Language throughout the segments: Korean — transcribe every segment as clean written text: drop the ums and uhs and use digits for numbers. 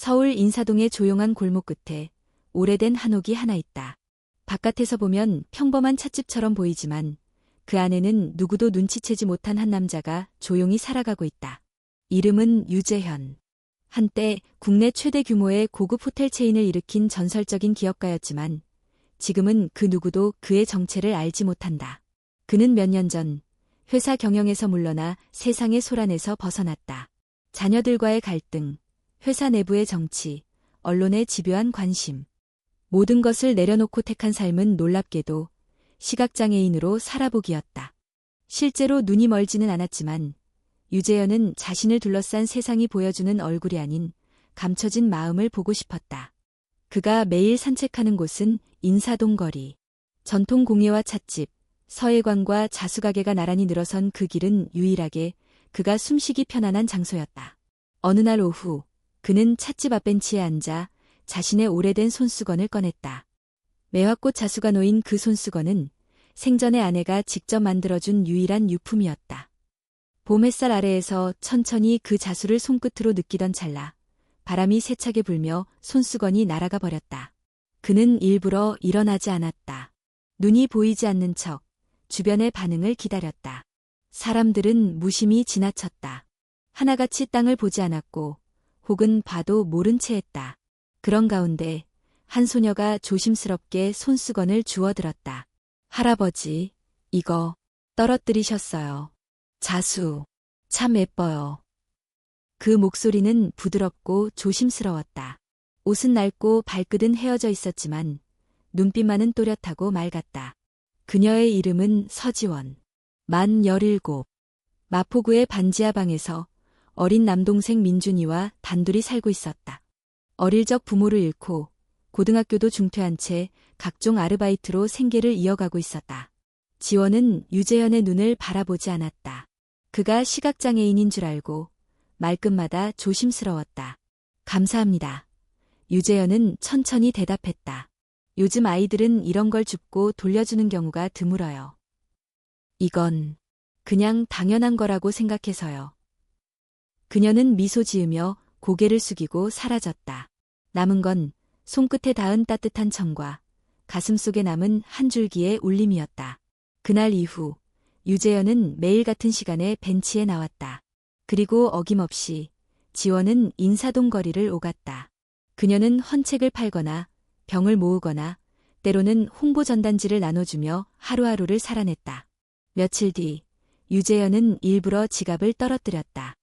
서울 인사동의 조용한 골목 끝에 오래된 한옥이 하나 있다. 바깥에서 보면 평범한 찻집처럼 보이지만 그 안에는 누구도 눈치채지 못한 한 남자가 조용히 살아가고 있다. 이름은 유재현. 한때 국내 최대 규모의 고급 호텔 체인을 일으킨 전설적인 기업가였지만 지금은 그 누구도 그의 정체를 알지 못한다. 그는 몇 년 전 회사 경영에서 물러나 세상의 소란에서 벗어났다. 자녀들과의 갈등, 회사 내부의 정치, 언론의 집요한 관심. 모든 것을 내려놓고 택한 삶은 놀랍게도 시각장애인으로 살아보기였다. 실제로 눈이 멀지는 않았지만 유재현은 자신을 둘러싼 세상이 보여주는 얼굴이 아닌 감춰진 마음을 보고 싶었다. 그가 매일 산책하는 곳은 인사동 거리. 전통 공예와 찻집, 서예관과 자수가게가 나란히 늘어선 그 길은 유일하게 그가 숨쉬기 편안한 장소였다. 어느 날 오후 그는 찻집 앞 벤치에 앉아 자신의 오래된 손수건을 꺼냈다. 매화꽃 자수가 놓인 그 손수건은 생전의 아내가 직접 만들어준 유일한 유품이었다. 봄 햇살 아래에서 천천히 그 자수를 손끝으로 느끼던 찰나 바람이 세차게 불며 손수건이 날아가 버렸다. 그는 일부러 일어나지 않았다. 눈이 보이지 않는 척 주변의 반응을 기다렸다. 사람들은 무심히 지나쳤다. 하나같이 땅을 보지 않았고 혹은 봐도 모른 채 했다. 그런 가운데 한 소녀가 조심스럽게 손수건을 주워들었다. 할아버지, 이거 떨어뜨리셨어요. 자수, 참 예뻐요. 그 목소리는 부드럽고 조심스러웠다. 옷은 낡고 발끝은 헤어져 있었지만 눈빛만은 또렷하고 맑았다. 그녀의 이름은 서지원. 만 17. 마포구의 반지하 방에서 어린 남동생 민준이와 단둘이 살고 있었다. 어릴 적 부모를 잃고 고등학교도 중퇴한 채 각종 아르바이트로 생계를 이어가고 있었다. 지원은 유재현의 눈을 바라보지 않았다. 그가 시각장애인인 줄 알고 말끝마다 조심스러웠다. 감사합니다. 유재현은 천천히 대답했다. 요즘 아이들은 이런 걸 줍고 돌려주는 경우가 드물어요. 이건 그냥 당연한 거라고 생각해서요. 그녀는 미소 지으며 고개를 숙이고 사라졌다. 남은 건 손끝에 닿은 따뜻한 청과 가슴속에 남은 한 줄기의 울림이었다. 그날 이후 유재현은 매일 같은 시간에 벤치에 나왔다. 그리고 어김없이 지원은 인사동 거리를 오갔다. 그녀는 헌책을 팔거나 병을 모으거나 때로는 홍보 전단지를 나눠주며 하루하루를 살아냈다. 며칠 뒤 유재현은 일부러 지갑을 떨어뜨렸다.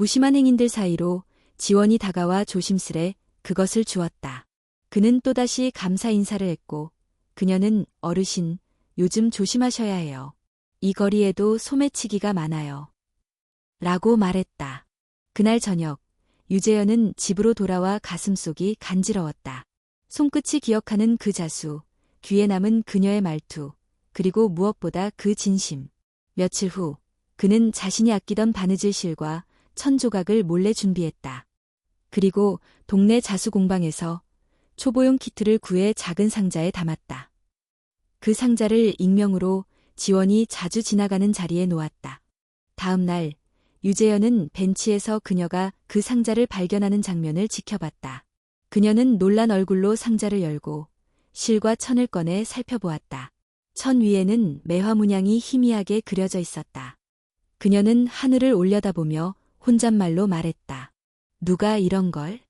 무심한 행인들 사이로 지원이 다가와 조심스레 그것을 주었다. 그는 또다시 감사 인사를 했고 그녀는 어르신, 요즘 조심하셔야 해요. 이 거리에도 소매치기가 많아요. 라고 말했다. 그날 저녁 유재현은 집으로 돌아와 가슴속이 간지러웠다. 손끝이 기억하는 그 자수, 귀에 남은 그녀의 말투, 그리고 무엇보다 그 진심. 며칠 후 그는 자신이 아끼던 바느질 실과 천조각을 몰래 준비했다. 그리고 동네 자수 공방에서 초보용 키트를 구해 작은 상자에 담았다. 그 상자를 익명으로 지원이 자주 지나가는 자리에 놓았다. 다음 날 유재현은 벤치에서 그녀가 그 상자를 발견하는 장면을 지켜봤다. 그녀는 놀란 얼굴로 상자를 열고 실과 천을 꺼내 살펴보았다. 천 위에는 매화 문양이 희미하게 그려져 있었다. 그녀는 하늘을 올려다보며 혼잣말로 말했다. 누가 이런 걸?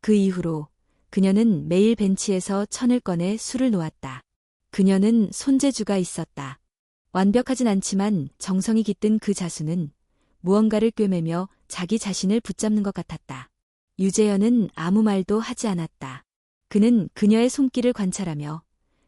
그 이후로 그녀는 매일 벤치에서 천을 꺼내 술을 놓았다. 그녀는 손재주가 있었다. 완벽하진 않지만 정성이 깃든 그 자수는 무언가를 꿰매며 자기 자신을 붙잡는 것 같았다. 유재현은 아무 말도 하지 않았다. 그는 그녀의 손길을 관찰하며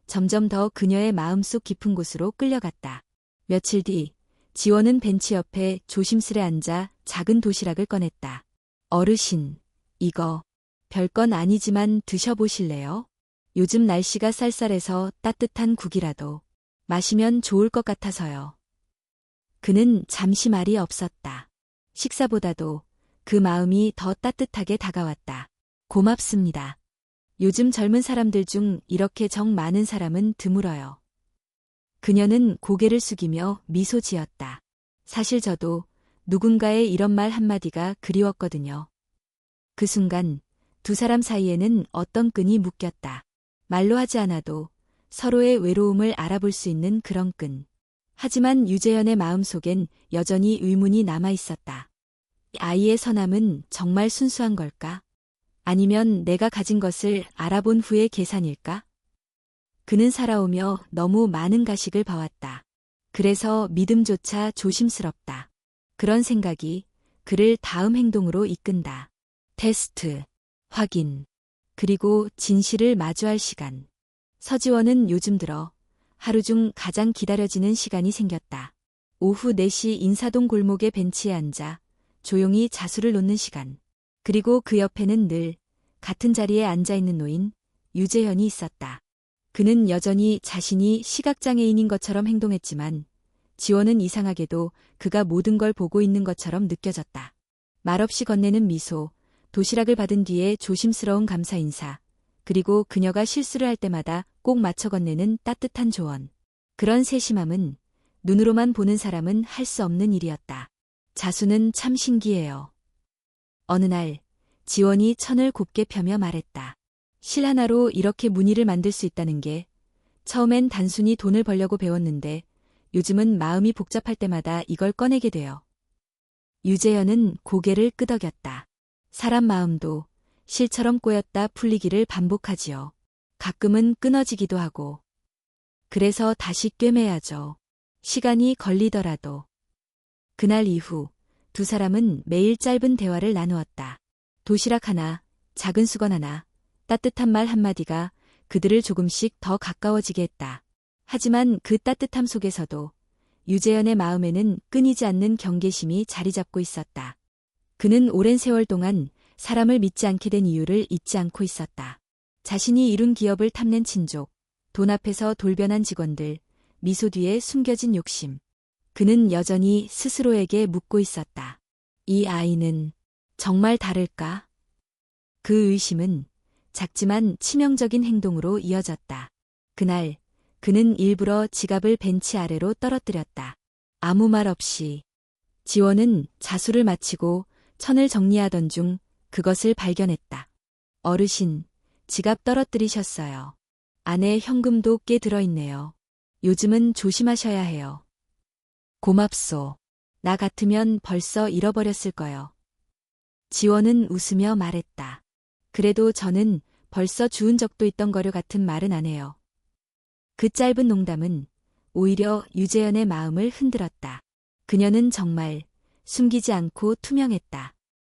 점점 더 그녀의 마음속 깊은 곳으로 끌려갔다. 며칠 뒤 지원은 벤치 옆에 조심스레 앉아 작은 도시락을 꺼냈다. 어르신, 이거 별건 아니지만 드셔보실래요? 요즘 날씨가 쌀쌀해서 따뜻한 국이라도 마시면 좋을 것 같아서요. 그는 잠시 말이 없었다. 식사보다도 그 마음이 더 따뜻하게 다가왔다. 고맙습니다. 요즘 젊은 사람들 중 이렇게 정 많은 사람은 드물어요. 그녀는 고개를 숙이며 미소 지었다. 사실 저도 누군가의 이런 말 한마디가 그리웠거든요. 그 순간 두 사람 사이에는 어떤 끈이 묶였다. 말로 하지 않아도 서로의 외로움을 알아볼 수 있는 그런 끈. 하지만 유재현의 마음속엔 여전히 의문이 남아 있었다. 이 아이의 선함은 정말 순수한 걸까? 아니면 내가 가진 것을 알아본 후의 계산일까? 그는 살아오며 너무 많은 가식을 봐왔다. 그래서 믿음조차 조심스럽다. 그런 생각이 그를 다음 행동으로 이끈다. 테스트, 확인, 그리고 진실을 마주할 시간. 서지원은 요즘 들어 하루 중 가장 기다려지는 시간이 생겼다. 오후 4시 인사동 골목의 벤치에 앉아 조용히 자수를 놓는 시간. 그리고 그 옆에는 늘 같은 자리에 앉아있는 노인 유재현이 있었다. 그는 여전히 자신이 시각장애인인 것처럼 행동했지만 지원은 이상하게도 그가 모든 걸 보고 있는 것처럼 느껴졌다. 말없이 건네는 미소, 도시락을 받은 뒤에 조심스러운 감사 인사, 그리고 그녀가 실수를 할 때마다 꼭 맞춰 건네는 따뜻한 조언. 그런 세심함은 눈으로만 보는 사람은 할 수 없는 일이었다. 자수는 참 신기해요. 어느 날 지원이 천을 곱게 펴며 말했다. 실 하나로 이렇게 무늬를 만들 수 있다는 게 처음엔 단순히 돈을 벌려고 배웠는데 요즘은 마음이 복잡할 때마다 이걸 꺼내게 돼요. 유재현은 고개를 끄덕였다. 사람 마음도 실처럼 꼬였다 풀리기를 반복하지요. 가끔은 끊어지기도 하고. 그래서 다시 꿰매야죠. 시간이 걸리더라도. 그날 이후 두 사람은 매일 짧은 대화를 나누었다. 도시락 하나, 작은 수건 하나, 따뜻한 말 한마디가 그들을 조금씩 더 가까워지게 했다. 하지만 그 따뜻함 속에서도 유재현의 마음에는 끊이지 않는 경계심이 자리 잡고 있었다. 그는 오랜 세월 동안 사람을 믿지 않게 된 이유를 잊지 않고 있었다. 자신이 이룬 기업을 탐낸 친족, 돈 앞에서 돌변한 직원들, 미소 뒤에 숨겨진 욕심. 그는 여전히 스스로에게 묻고 있었다. 이 아이는 정말 다를까? 그 의심은 작지만 치명적인 행동으로 이어졌다. 그날 그는 일부러 지갑을 벤치 아래로 떨어뜨렸다. 아무 말 없이. 지원은 자수를 마치고 천을 정리하던 중 그것을 발견했다. 어르신, 지갑 떨어뜨리셨어요. 안에 현금도 꽤 들어있네요. 요즘은 조심하셔야 해요. 고맙소. 나 같으면 벌써 잃어버렸을 거요. 지원은 웃으며 말했다. 그래도 저는 벌써 주운 적도 있던 거려 같은 말은 안 해요. 그 짧은 농담은 오히려 유재현의 마음을 흔들었다. 그녀는 정말 숨기지 않고 투명했다.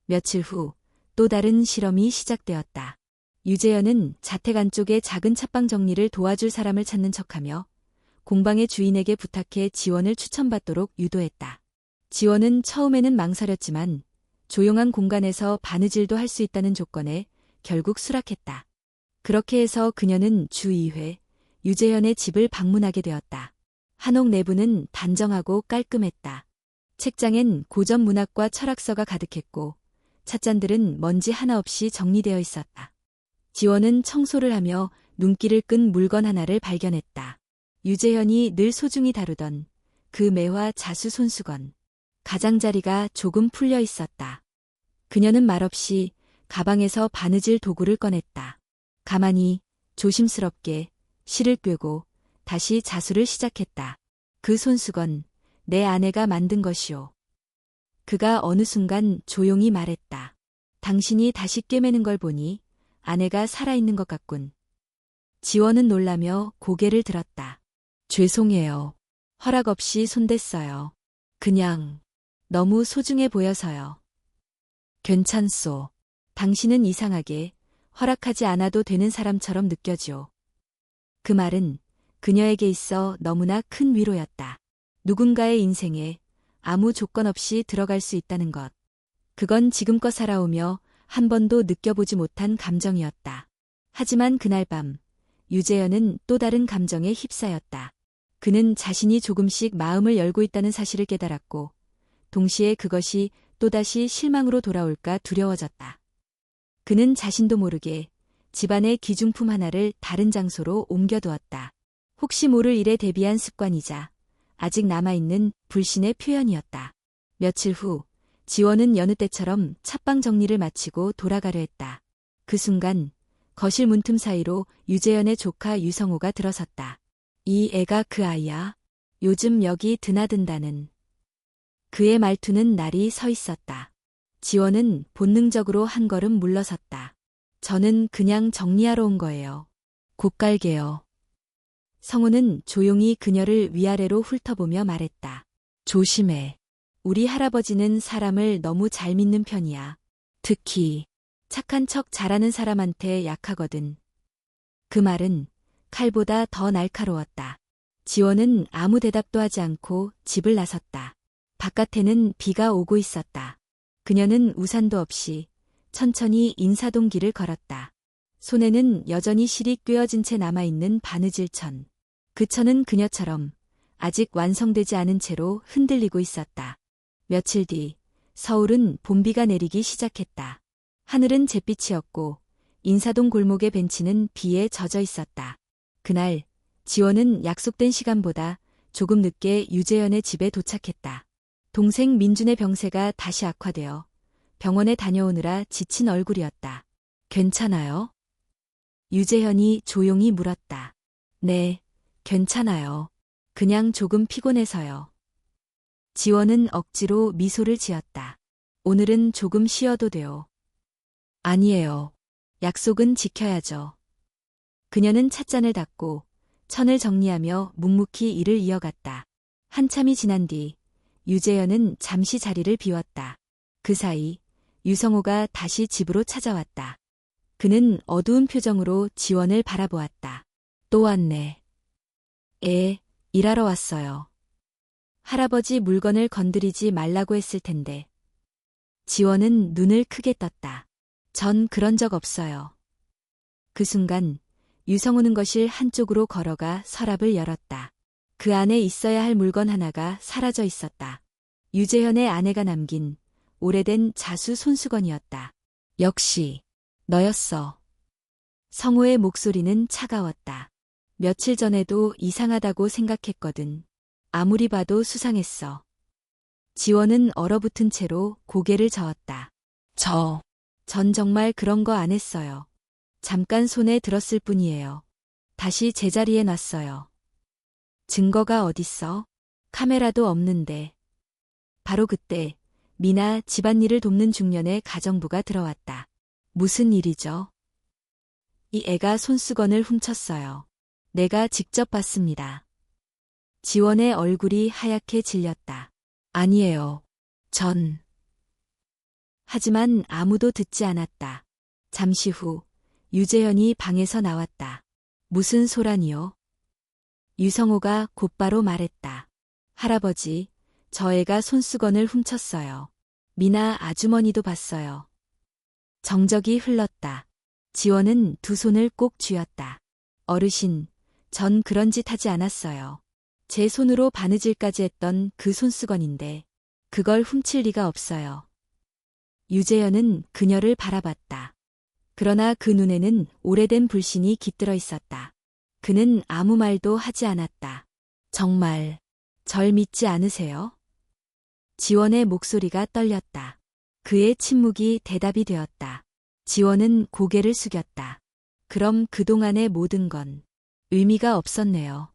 며칠 후 또 다른 실험이 시작되었다. 유재현은 자택 안쪽의 작은 차방 정리를 도와줄 사람을 찾는 척하며 공방의 주인에게 부탁해 지원을 추천받도록 유도했다. 지원은 처음에는 망설였지만 조용한 공간에서 바느질도 할 수 있다는 조건에 결국 수락했다. 그렇게 해서 그녀는 주 2회 유재현의 집을 방문하게 되었다. 한옥 내부는 단정하고 깔끔했다. 책장엔 고전 문학과 철학서가 가득했고 찻잔들은 먼지 하나 없이 정리되어 있었다. 지원은 청소를 하며 눈길을 끈 물건 하나를 발견했다. 유재현이 늘 소중히 다루던 그 매화 자수 손수건. 가장자리가 조금 풀려 있었다. 그녀는 말없이 가방에서 바느질 도구를 꺼냈다. 가만히 조심스럽게 실을 꿰고 다시 자수를 시작했다. 그 손수건, 내 아내가 만든 것이오. 그가 어느 순간 조용히 말했다. 당신이 다시 꿰매는 걸 보니 아내가 살아있는 것 같군. 지원은 놀라며 고개를 들었다. 죄송해요. 허락 없이 손댔어요. 그냥 너무 소중해 보여서요. 괜찮소. 당신은 이상하게 허락하지 않아도 되는 사람처럼 느껴지오. 그 말은 그녀에게 있어 너무나 큰 위로였다. 누군가의 인생에 아무 조건 없이 들어갈 수 있다는 것. 그건 지금껏 살아오며 한 번도 느껴보지 못한 감정이었다. 하지만 그날 밤 유재현은 또 다른 감정에 휩싸였다. 그는 자신이 조금씩 마음을 열고 있다는 사실을 깨달았고 동시에 그것이 또다시 실망으로 돌아올까 두려워졌다. 그는 자신도 모르게 집안의 기중품 하나를 다른 장소로 옮겨두었다. 혹시 모를 일에 대비한 습관이자 아직 남아있는 불신의 표현이었다. 며칠 후 지원은 여느 때처럼 찻방 정리를 마치고 돌아가려 했다. 그 순간 거실 문틈 사이로 유재현의 조카 유성호가 들어섰다. 이 애가 그 아이야? 요즘 여기 드나든다는. 그의 말투는 날이 서 있었다. 지원은 본능적으로 한 걸음 물러섰다. 저는 그냥 정리하러 온 거예요. 곧 갈게요. 성우는 조용히 그녀를 위아래로 훑어보며 말했다. 조심해. 우리 할아버지는 사람을 너무 잘 믿는 편이야. 특히 착한 척 잘하는 사람한테 약하거든. 그 말은 칼보다 더 날카로웠다. 지원은 아무 대답도 하지 않고 집을 나섰다. 바깥에는 비가 오고 있었다. 그녀는 우산도 없이 천천히 인사동 길을 걸었다. 손에는 여전히 실이 꿰어진 채 남아있는 바느질 천. 그 천은 그녀처럼 아직 완성되지 않은 채로 흔들리고 있었다. 며칠 뒤 서울은 봄비가 내리기 시작했다. 하늘은 잿빛이었고 인사동 골목의 벤치는 비에 젖어 있었다. 그날 지원은 약속된 시간보다 조금 늦게 유재현의 집에 도착했다. 동생 민준의 병세가 다시 악화되어 병원에 다녀오느라 지친 얼굴이었다. 괜찮아요? 유재현이 조용히 물었다. 네, 괜찮아요. 그냥 조금 피곤해서요. 지원은 억지로 미소를 지었다. 오늘은 조금 쉬어도 돼요. 아니에요. 약속은 지켜야죠. 그녀는 찻잔을 닫고 천을 정리하며 묵묵히 일을 이어갔다. 한참이 지난 뒤 유재현은 잠시 자리를 비웠다. 그 사이 유성호가 다시 집으로 찾아왔다. 그는 어두운 표정으로 지원을 바라보았다. 또 왔네. 일하러 왔어요. 할아버지 물건을 건드리지 말라고 했을 텐데. 지원은 눈을 크게 떴다. 전 그런 적 없어요. 그 순간 유성호는 거실 한쪽으로 걸어가 서랍을 열었다. 그 안에 있어야 할 물건 하나가 사라져 있었다. 유재현의 아내가 남긴 오래된 자수 손수건이었다. 역시 너였어. 성호의 목소리는 차가웠다. 며칠 전에도 이상하다고 생각했거든. 아무리 봐도 수상했어. 지원은 얼어붙은 채로 고개를 저었다. 전 정말 그런 거 안 했어요. 잠깐 손에 들었을 뿐이에요. 다시 제자리에 놨어요. 증거가 어딨어? 카메라도 없는데. 바로 그때 미나 집안일을 돕는 중년의 가정부가 들어왔다. 무슨 일이죠? 이 애가 손수건을 훔쳤어요. 내가 직접 봤습니다. 지원의 얼굴이 하얗게 질렸다. 아니에요. 하지만 아무도 듣지 않았다. 잠시 후 유재현이 방에서 나왔다. 무슨 소란이요? 유성호가 곧바로 말했다. 할아버지, 저 애가 손수건을 훔쳤어요. 미나 아주머니도 봤어요. 정적이 흘렀다. 지원은 두 손을 꼭 쥐었다. 어르신, 전 그런 짓 하지 않았어요. 제 손으로 바느질까지 했던 그 손수건인데 그걸 훔칠 리가 없어요. 유재현은 그녀를 바라봤다. 그러나 그 눈에는 오래된 불신이 깃들어 있었다. 그는 아무 말도 하지 않았다. 정말 절 믿지 않으세요? 지원의 목소리가 떨렸다. 그의 침묵이 대답이 되었다. 지원은 고개를 숙였다. 그럼 그동안의 모든 건 의미가 없었네요.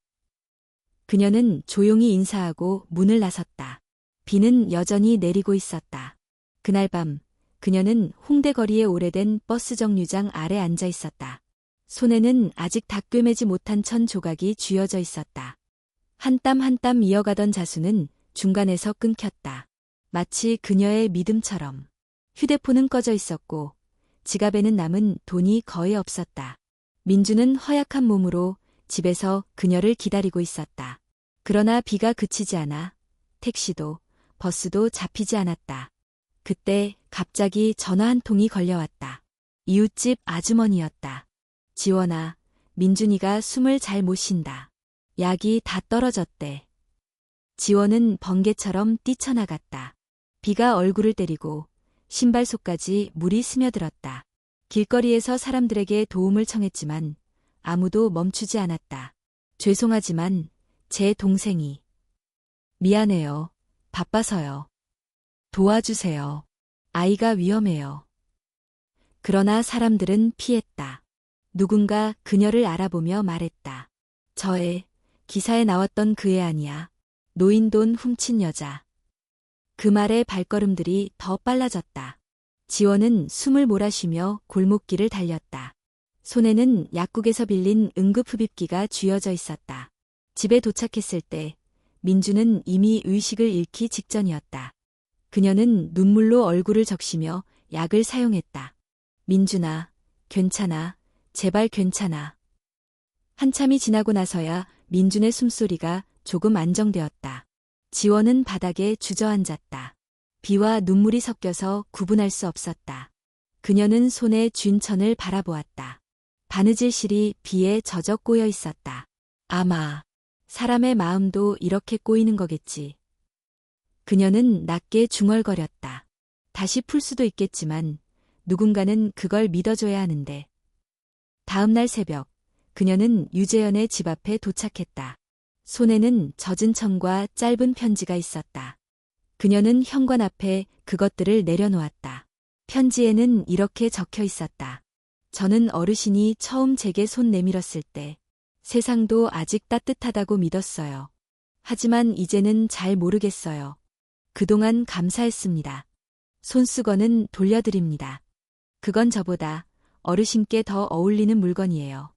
그녀는 조용히 인사하고 문을 나섰다. 비는 여전히 내리고 있었다. 그날 밤 그녀는 홍대 거리의 오래된 버스 정류장 아래 앉아 있었다. 손에는 아직 다 꿰매지 못한 천 조각이 쥐어져 있었다. 한 땀 한 땀 이어가던 자수는 중간에서 끊겼다. 마치 그녀의 믿음처럼. 휴대폰은 꺼져 있었고 지갑에는 남은 돈이 거의 없었다. 민주는 허약한 몸으로 집에서 그녀를 기다리고 있었다. 그러나 비가 그치지 않아 택시도 버스도 잡히지 않았다. 그때 갑자기 전화 한 통이 걸려왔다. 이웃집 아주머니였다. 지원아, 민준이가 숨을 잘 못 쉰다. 약이 다 떨어졌대. 지원은 번개처럼 뛰쳐나갔다. 비가 얼굴을 때리고 신발 속까지 물이 스며들었다. 길거리에서 사람들에게 도움을 청했지만 아무도 멈추지 않았다. 죄송하지만 제 동생이. 미안해요. 바빠서요. 도와주세요. 아이가 위험해요. 그러나 사람들은 피했다. 누군가 그녀를 알아보며 말했다. 저 애, 기사에 나왔던 그 애 아니야. 노인 돈 훔친 여자. 그 말에 발걸음들이 더 빨라졌다. 지원은 숨을 몰아쉬며 골목길을 달렸다. 손에는 약국에서 빌린 응급흡입기가 쥐어져 있었다. 집에 도착했을 때 민주는 이미 의식을 잃기 직전이었다. 그녀는 눈물로 얼굴을 적시며 약을 사용했다. 민준아, 괜찮아. 제발 괜찮아. 한참이 지나고 나서야 민준의 숨소리가 조금 안정되었다. 지원은 바닥에 주저앉았다. 비와 눈물이 섞여서 구분할 수 없었다. 그녀는 손에 쥔 천을 바라보았다. 바느질 실이 비에 젖어 꼬여 있었다. 아마 사람의 마음도 이렇게 꼬이는 거겠지. 그녀는 낮게 중얼거렸다. 다시 풀 수도 있겠지만 누군가는 그걸 믿어줘야 하는데. 다음 날 새벽, 그녀는 유재현의 집 앞에 도착했다. 손에는 젖은 천과 짧은 편지가 있었다. 그녀는 현관 앞에 그것들을 내려놓았다. 편지에는 이렇게 적혀 있었다. 저는 어르신이 처음 제게 손 내밀었을 때 세상도 아직 따뜻하다고 믿었어요. 하지만 이제는 잘 모르겠어요. 그동안 감사했습니다. 손수건은 돌려드립니다. 그건 저보다 어르신께 더 어울리는 물건이에요.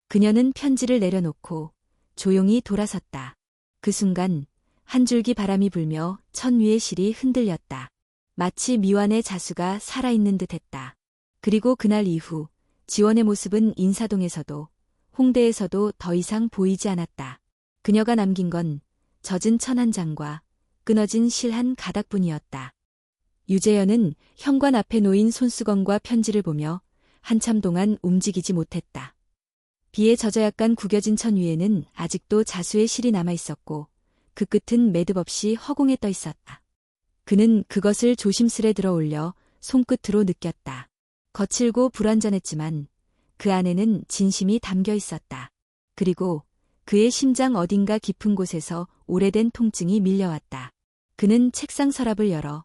그녀는 편지를 내려놓고 조용히 돌아섰다. 그 순간 한 줄기 바람이 불며 천 위의 실이 흔들렸다. 마치 미완의 자수가 살아있는 듯했다. 그리고 그날 이후 지원의 모습은 인사동에서도 홍대에서도 더 이상 보이지 않았다. 그녀가 남긴 건 젖은 천 한 장과 끊어진 실 한 가닥뿐이었다. 유재현은 현관 앞에 놓인 손수건과 편지를 보며 한참 동안 움직이지 못했다. 비에 젖어 약간 구겨진 천 위에는 아직도 자수의 실이 남아있었고 그 끝은 매듭 없이 허공에 떠 있었다. 그는 그것을 조심스레 들어 올려 손끝으로 느꼈다. 거칠고 불완전했지만 그 안에는 진심이 담겨 있었다. 그리고 그의 심장 어딘가 깊은 곳에서 오래된 통증이 밀려왔다. 그는 책상 서랍을 열어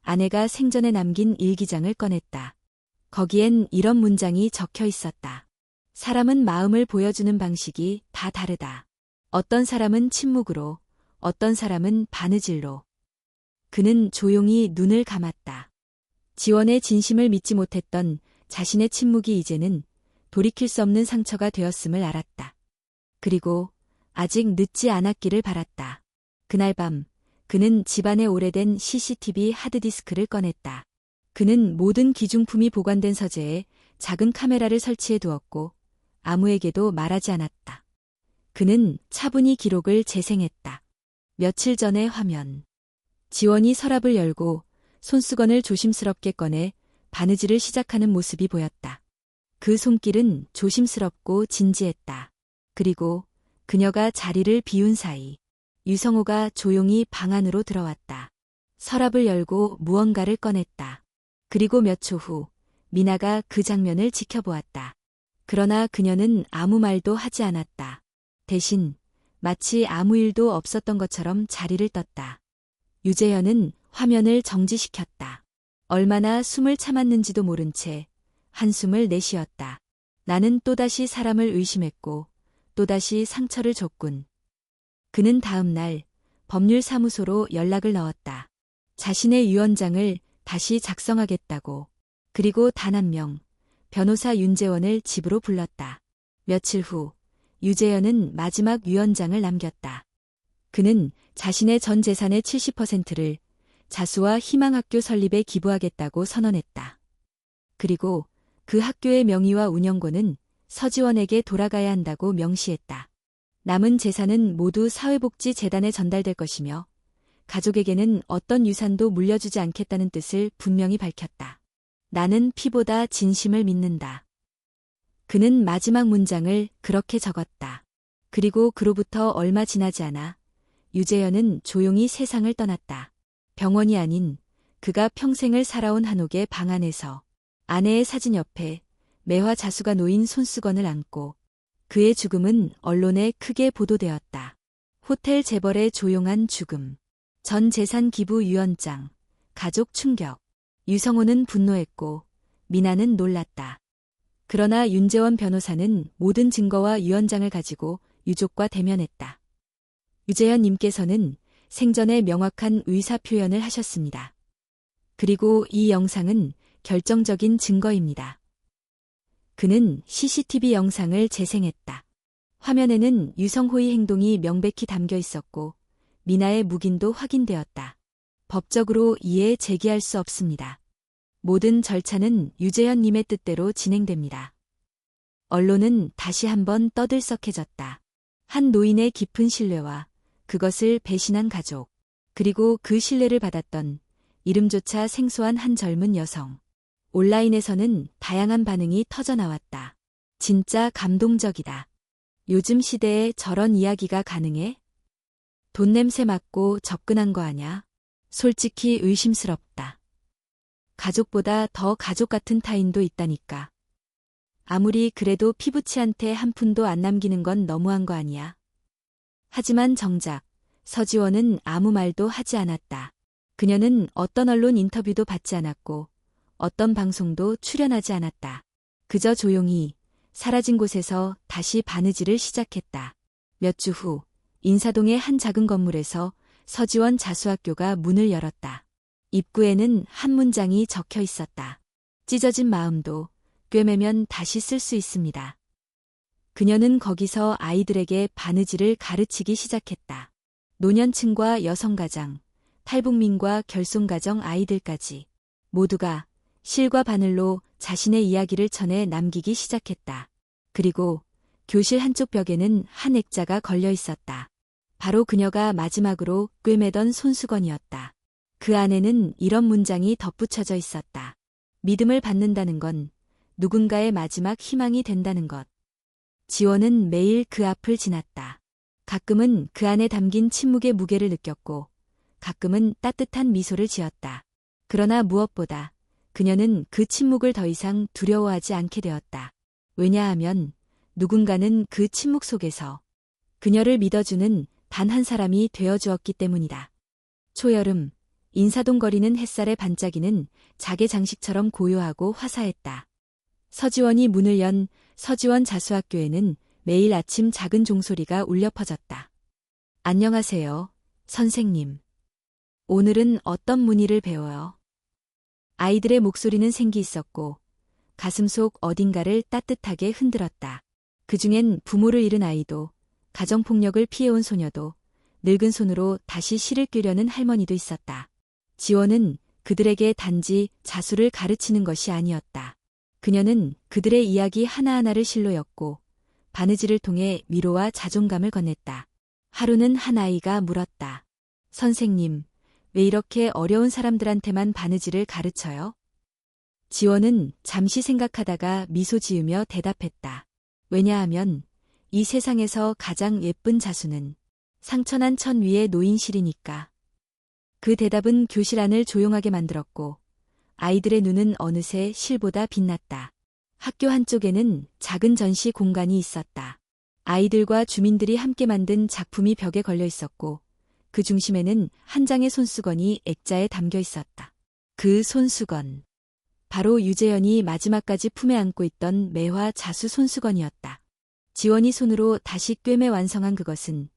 아내가 생전에 남긴 일기장을 꺼냈다. 거기엔 이런 문장이 적혀 있었다. 사람은 마음을 보여주는 방식이 다 다르다. 어떤 사람은 침묵으로, 어떤 사람은 바느질로. 그는 조용히 눈을 감았다. 지원의 진심을 믿지 못했던 자신의 침묵이 이제는 돌이킬 수 없는 상처가 되었음을 알았다. 그리고 아직 늦지 않았기를 바랐다. 그날 밤 그는 집안의 오래된 CCTV 하드디스크를 꺼냈다. 그는 모든 기중품이 보관된 서재에 작은 카메라를 설치해 두었고 아무에게도 말하지 않았다. 그는 차분히 기록을 재생했다. 며칠 전의 화면. 지원이 서랍을 열고 손수건을 조심스럽게 꺼내 바느질을 시작하는 모습이 보였다. 그 손길은 조심스럽고 진지했다. 그리고 그녀가 자리를 비운 사이 유성호가 조용히 방 안으로 들어왔다. 서랍을 열고 무언가를 꺼냈다. 그리고 몇 초 후 미나가 그 장면을 지켜보았다. 그러나 그녀는 아무 말도 하지 않았다. 대신 마치 아무 일도 없었던 것처럼 자리를 떴다. 유재현은 화면을 정지시켰다. 얼마나 숨을 참았는지도 모른 채 한숨을 내쉬었다. 나는 또다시 사람을 의심했고 또다시 상처를 줬군. 그는 다음 날 법률사무소로 연락을 넣었다. 자신의 유언장을 다시 작성하겠다고. 그리고 단 한 명, 변호사 윤재원을 집으로 불렀다. 며칠 후 유재현은 마지막 유언장을 남겼다. 그는 자신의 전 재산의 70%를 자수와 희망학교 설립에 기부하겠다고 선언했다. 그리고 그 학교의 명의와 운영권은 서지원에게 돌아가야 한다고 명시했다. 남은 재산은 모두 사회복지재단에 전달될 것이며 가족에게는 어떤 유산도 물려주지 않겠다는 뜻을 분명히 밝혔다. 나는 피보다 진심을 믿는다. 그는 마지막 문장을 그렇게 적었다. 그리고 그로부터 얼마 지나지 않아 유재현은 조용히 세상을 떠났다. 병원이 아닌 그가 평생을 살아온 한옥의 방 안에서 아내의 사진 옆에 매화 자수가 놓인 손수건을 안고 그의 죽음은 언론에 크게 보도되었다. 호텔 재벌의 조용한 죽음, 전 재산 기부 유언장, 가족 충격. 유성호는 분노했고 미나는 놀랐다. 그러나 윤재원 변호사는 모든 증거와 유언장을 가지고 유족과 대면했다. 유재현 님께서는 생전에 명확한 의사 표현을 하셨습니다. 그리고 이 영상은 결정적인 증거입니다. 그는 CCTV 영상을 재생했다. 화면에는 유성호의 행동이 명백히 담겨 있었고 미나의 묵인도 확인되었다. 법적으로 이에 제기할 수 없습니다. 모든 절차는 유재현 님의 뜻대로 진행됩니다. 언론은 다시 한번 떠들썩해졌다. 한 노인의 깊은 신뢰와 그것을 배신한 가족, 그리고 그 신뢰를 받았던 이름조차 생소한 한 젊은 여성. 온라인에서는 다양한 반응이 터져나왔다. 진짜 감동적이다. 요즘 시대에 저런 이야기가 가능해? 돈 냄새 맡고 접근한 거 아냐? 솔직히 의심스럽다. 가족보다 더 가족 같은 타인도 있다니까. 아무리 그래도 피부치한테 한 푼도 안 남기는 건 너무한 거 아니야? 하지만 정작 서지원은 아무 말도 하지 않았다. 그녀는 어떤 언론 인터뷰도 받지 않았고 어떤 방송도 출연하지 않았다. 그저 조용히 사라진 곳에서 다시 바느질을 시작했다. 몇 주 후 인사동의 한 작은 건물에서 서지원 자수학교가 문을 열었다. 입구에는 한 문장이 적혀 있었다. 찢어진 마음도 꿰매면 다시 쓸 수 있습니다. 그녀는 거기서 아이들에게 바느질을 가르치기 시작했다. 노년층과 여성가장, 탈북민과 결손가정 아이들까지 모두가 실과 바늘로 자신의 이야기를 전해 남기기 시작했다. 그리고 교실 한쪽 벽에는 한 액자가 걸려 있었다. 바로 그녀가 마지막으로 꿰매던 손수건이었다. 그 안에는 이런 문장이 덧붙여져 있었다. 믿음을 받는다는 건 누군가의 마지막 희망이 된다는 것. 지원은 매일 그 앞을 지났다. 가끔은 그 안에 담긴 침묵의 무게를 느꼈고 가끔은 따뜻한 미소를 지었다. 그러나 무엇보다 그녀는 그 침묵을 더 이상 두려워하지 않게 되었다. 왜냐하면 누군가는 그 침묵 속에서 그녀를 믿어주는 단 한 사람이 되어주었기 때문이다. 초여름, 인사동 거리는 햇살에 반짝이는 자개 장식처럼 고요하고 화사했다. 서지원이 문을 연 서지원 자수학교에는 매일 아침 작은 종소리가 울려 퍼졌다. 안녕하세요, 선생님. 오늘은 어떤 문의를 배워요? 아이들의 목소리는 생기 있었고 가슴속 어딘가를 따뜻하게 흔들었다. 그중엔 부모를 잃은 아이도 가정폭력을 피해온 소녀도 늙은 손으로 다시 시를 끄려는 할머니도 있었다. 지원은 그들에게 단지 자수를 가르치는 것이 아니었다. 그녀는 그들의 이야기 하나하나를 실로 엮고 바느질을 통해 위로와 자존감을 건넸다. 하루는 한 아이가 물었다. 선생님, 왜 이렇게 어려운 사람들한테만 바느질을 가르쳐요? 지원은 잠시 생각하다가 미소 지으며 대답했다. 왜냐하면 이 세상에서 가장 예쁜 자수는 상처난 천 위에 놓인 실이니까. 그 대답은 교실 안을 조용하게 만들었고 아이들의 눈은 어느새 실보다 빛났다. 학교 한쪽에는 작은 전시 공간이 있었다. 아이들과 주민들이 함께 만든 작품이 벽에 걸려 있었고 그 중심에는 한 장의 손수건이 액자에 담겨 있었다. 그 손수건. 바로 유재현이 마지막까지 품에 안고 있던 매화 자수 손수건이었다. 지원이 손으로 다시 꿰매 완성한 그것은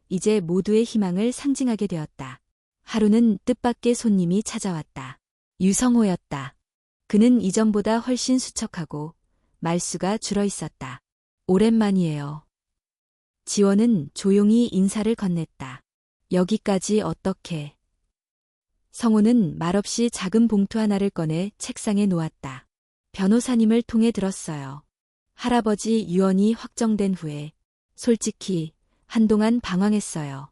이제 모두의 희망을 상징하게 되었다. 하루는 뜻밖의 손님이 찾아왔다. 유성호였다. 그는 이전보다 훨씬 수척하고 말수가 줄어 있었다. 오랜만이에요. 지원은 조용히 인사를 건넸다. 여기까지 어떻게? 성호는 말없이 작은 봉투 하나를 꺼내 책상에 놓았다. 변호사님을 통해 들었어요. 할아버지 유언이 확정된 후에 솔직히 한동안 방황했어요.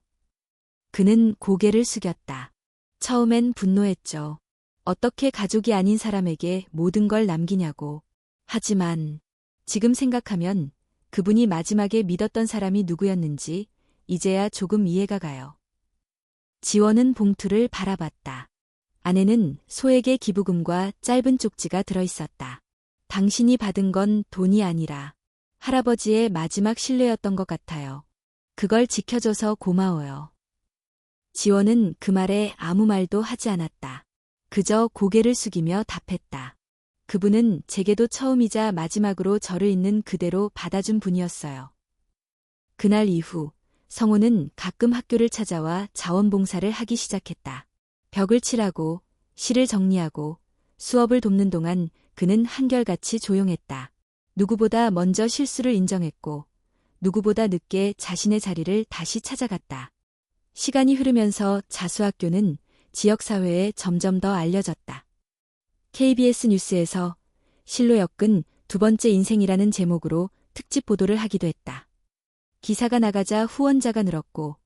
그는 고개를 숙였다. 처음엔 분노했죠. 어떻게 가족이 아닌 사람에게 모든 걸 남기냐고. 하지만 지금 생각하면 그분이 마지막에 믿었던 사람이 누구였는지 이제야 조금 이해가 가요. 지원은 봉투를 바라봤다. 안에는 소에게 기부금과 짧은 쪽지가 들어있었다. 당신이 받은 건 돈이 아니라 할아버지의 마지막 신뢰였던 것 같아요. 그걸 지켜줘서 고마워요. 지원은 그 말에 아무 말도 하지 않았다. 그저 고개를 숙이며 답했다. 그분은 제게도 처음이자 마지막으로 저를 있는 그대로 받아준 분이었어요. 그날 이후 성우는 가끔 학교를 찾아와 자원봉사를 하기 시작했다. 벽을 칠하고 실을 정리하고 수업을 돕는 동안 그는 한결같이 조용했다. 누구보다 먼저 실수를 인정했고 누구보다 늦게 자신의 자리를 다시 찾아갔다. 시간이 흐르면서 자수학교는 지역사회에 점점 더 알려졌다. KBS 뉴스에서 실로 엮은 두 번째 인생이라는 제목으로 특집 보도를 하기도 했다. 기사가 나가자 후원자가 늘었고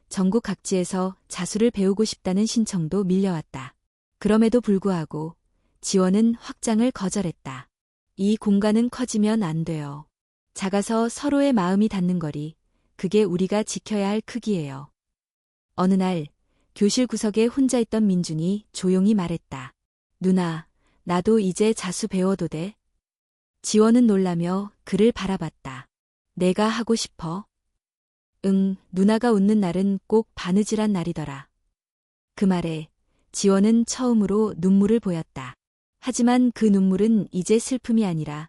전국 각지에서 자수를 배우고 싶다는 신청도 밀려왔다. 그럼에도 불구하고 지원은 확장을 거절했다. 이 공간은 커지면 안 돼요. 작아서 서로의 마음이 닿는 거리, 그게 우리가 지켜야 할 크기예요. 어느 날 교실 구석에 혼자 있던 민준이 조용히 말했다. 누나, 나도 이제 자수 배워도 돼? 지원은 놀라며 그를 바라봤다. 내가 하고 싶어? 응, 누나가 웃는 날은 꼭 바느질한 날이더라. 그 말에 지원은 처음으로 눈물을 보였다. 하지만 그 눈물은 이제 슬픔이 아니라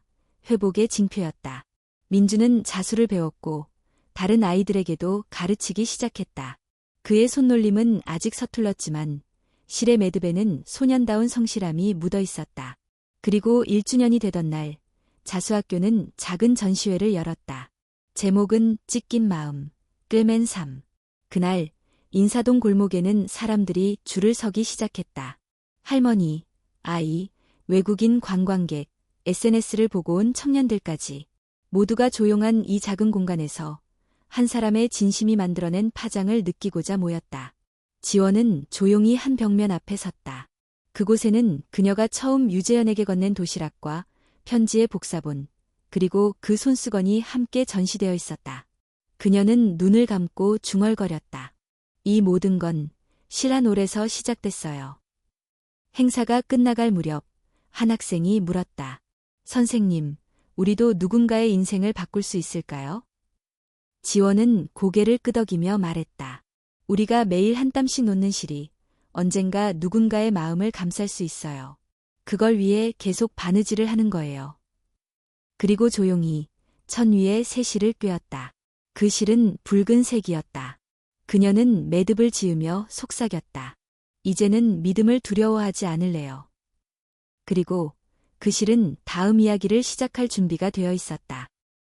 회복의 징표였다. 민주는 자수를 배웠고 다른 아이들에게도 가르치기 시작했다. 그의 손놀림은 아직 서툴렀지만 실의 매듭에는 소년다운 성실함이 묻어 있었다. 그리고 1주년이 되던 날 자수학교는 작은 전시회를 열었다. 제목은 찢긴 마음, 꿰맨 삶. 그날 인사동 골목에는 사람들이 줄을 서기 시작했다. 할머니, 아이, 외국인 관광객, SNS를 보고 온 청년들까지 모두가 조용한 이 작은 공간에서 한 사람의 진심이 만들어낸 파장을 느끼고자 모였다. 지원은 조용히 한 벽면 앞에 섰다. 그곳에는 그녀가 처음 유재현에게 건넨 도시락과 편지의 복사본, 그리고 그 손수건이 함께 전시되어 있었다. 그녀는 눈을 감고 중얼거렸다. 이 모든 건 실 한 올에서 시작됐어요. 행사가 끝나갈 무렵 한 학생이 물었다. 선생님, 우리도 누군가의 인생을 바꿀 수 있을까요? 지원은 고개를 끄덕이며 말했다. 우리가 매일 한 땀씩 놓는 실이 언젠가 누군가의 마음을 감쌀 수 있어요. 그걸 위해 계속 바느질을 하는 거예요. 그리고 조용히 천 위에 새 실을 꿰었다. 그 실은 붉은색이었다. 그녀는 매듭을 지으며 속삭였다. 이제는 믿음을 두려워하지 않을래요. 그리고 그 실은 다음 이야기를 시작할 준비가 되어 있었다.